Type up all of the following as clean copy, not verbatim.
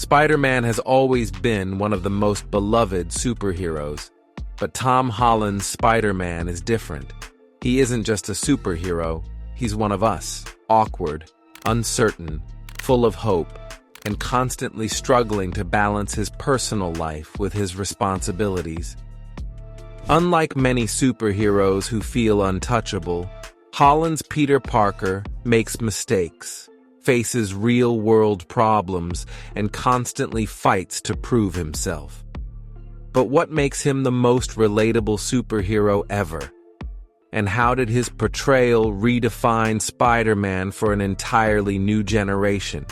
Spider-Man has always been one of the most beloved superheroes, but Tom Holland's Spider-Man is different. He isn't just a superhero, he's one of us, awkward, uncertain, full of hope, and constantly struggling to balance his personal life with his responsibilities. Unlike many superheroes who feel untouchable, Holland's Peter Parker makes mistakes, faces real-world problems, and constantly fights to prove himself. But what makes him the most relatable superhero ever? And how did his portrayal redefine Spider-Man for an entirely new generation?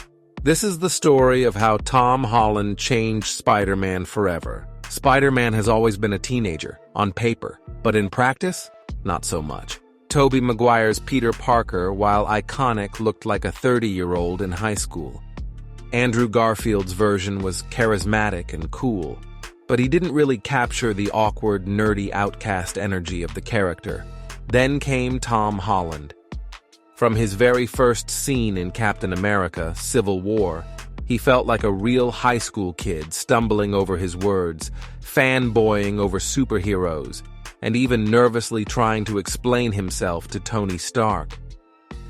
This is the story of how Tom Holland changed Spider-Man forever. Spider-Man has always been a teenager, on paper, but in practice, not so much. Tobey Maguire's Peter Parker, while iconic, looked like a 30-year-old in high school. Andrew Garfield's version was charismatic and cool, but he didn't really capture the awkward, nerdy outcast energy of the character. Then came Tom Holland. From his very first scene in Captain America: Civil War, he felt like a real high school kid stumbling over his words, fanboying over superheroes, and even nervously trying to explain himself to Tony Stark.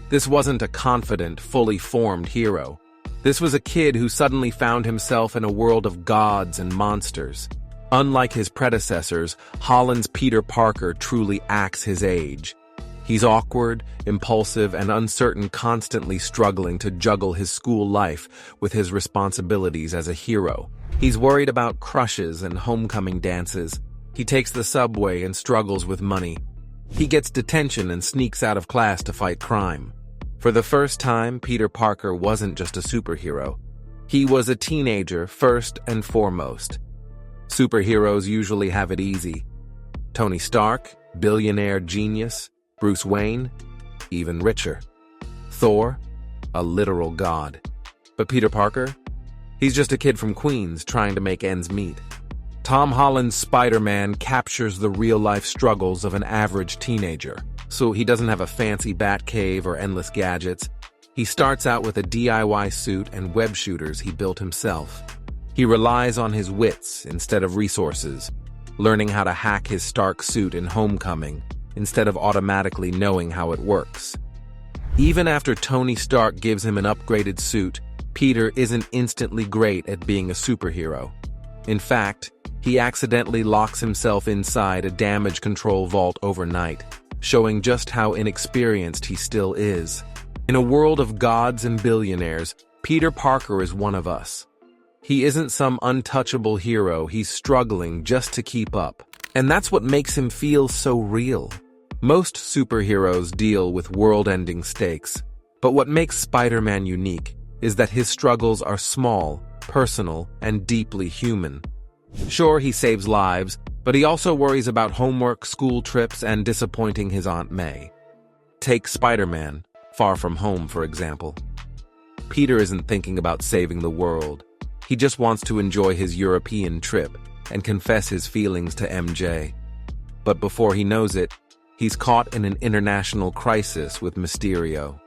This wasn't a confident, fully formed hero. This was a kid who suddenly found himself in a world of gods and monsters. Unlike his predecessors, Holland's Peter Parker truly acts his age. He's awkward, impulsive, and uncertain, constantly struggling to juggle his school life with his responsibilities as a hero. He's worried about crushes and homecoming dances. He takes the subway and struggles with money. He gets detention and sneaks out of class to fight crime. For the first time, Peter Parker wasn't just a superhero. He was a teenager first and foremost. Superheroes usually have it easy. Tony Stark, billionaire genius. Bruce Wayne, even richer. Thor, a literal god. But Peter Parker? He's just a kid from Queens trying to make ends meet. Tom Holland's Spider-Man captures the real-life struggles of an average teenager. So he doesn't have a fancy bat cave or endless gadgets. He starts out with a DIY suit and web shooters he built himself. He relies on his wits instead of resources, learning how to hack his Stark suit in Homecoming instead of automatically knowing how it works. Even after Tony Stark gives him an upgraded suit, Peter isn't instantly great at being a superhero. In fact, he accidentally locks himself inside a damage control vault overnight, showing just how inexperienced he still is. In a world of gods and billionaires, Peter Parker is one of us. He isn't some untouchable hero, he's struggling just to keep up. And that's what makes him feel so real. Most superheroes deal with world-ending stakes, but what makes Spider-Man unique is that his struggles are small, personal, and deeply human. Sure, he saves lives, but he also worries about homework, school trips, and disappointing his Aunt May. Take Spider-Man, Far From Home, for example. Peter isn't thinking about saving the world. He just wants to enjoy his European trip and confess his feelings to MJ. But before he knows it, he's caught in an international crisis with Mysterio.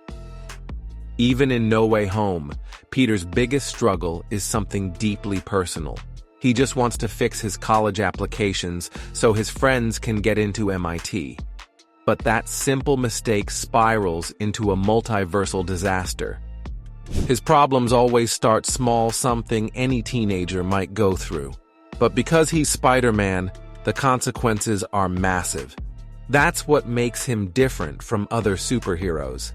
Even in No Way Home, Peter's biggest struggle is something deeply personal. He just wants to fix his college applications so his friends can get into MIT. But that simple mistake spirals into a multiversal disaster. His problems always start small, something any teenager might go through. But because he's Spider-Man, the consequences are massive. That's what makes him different from other superheroes.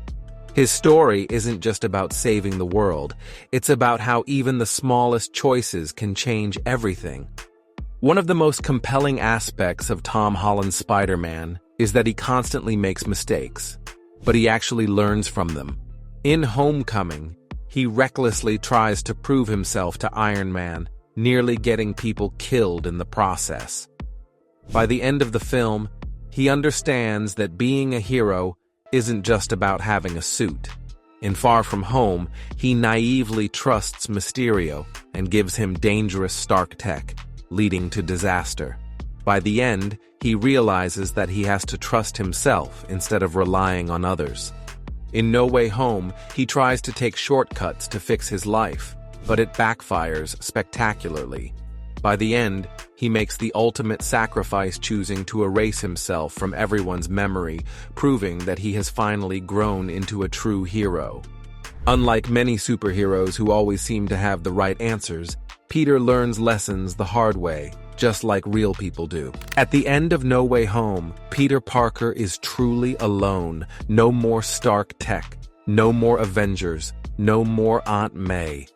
His story isn't just about saving the world, it's about how even the smallest choices can change everything. One of the most compelling aspects of Tom Holland's Spider-Man is that he constantly makes mistakes, but he actually learns from them. In Homecoming, he recklessly tries to prove himself to Iron Man, nearly getting people killed in the process. By the end of the film, he understands that being a hero isn't just about having a suit. In Far From Home, he naively trusts Mysterio and gives him dangerous Stark tech, leading to disaster. By the end, he realizes that he has to trust himself instead of relying on others. In No Way Home, he tries to take shortcuts to fix his life, but it backfires spectacularly. By the end, he makes the ultimate sacrifice, choosing to erase himself from everyone's memory, proving that he has finally grown into a true hero. Unlike many superheroes who always seem to have the right answers, Peter learns lessons the hard way, just like real people do. At the end of No Way Home, Peter Parker is truly alone. No more Stark Tech, no more Avengers, no more Aunt May.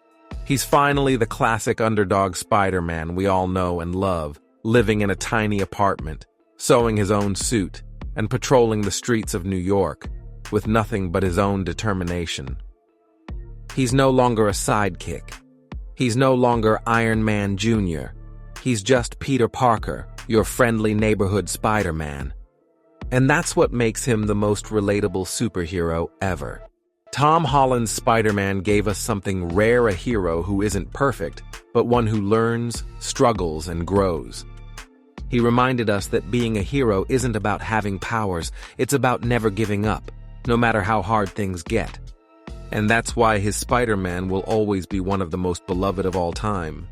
He's finally the classic underdog Spider-Man we all know and love, living in a tiny apartment, sewing his own suit, and patrolling the streets of New York, with nothing but his own determination. He's no longer a sidekick. He's no longer Iron Man Jr. He's just Peter Parker, your friendly neighborhood Spider-Man. And that's what makes him the most relatable superhero ever. Tom Holland's Spider-Man gave us something rare: a hero who isn't perfect, but one who learns, struggles, and grows. He reminded us that being a hero isn't about having powers, it's about never giving up, no matter how hard things get. And that's why his Spider-Man will always be one of the most beloved of all time.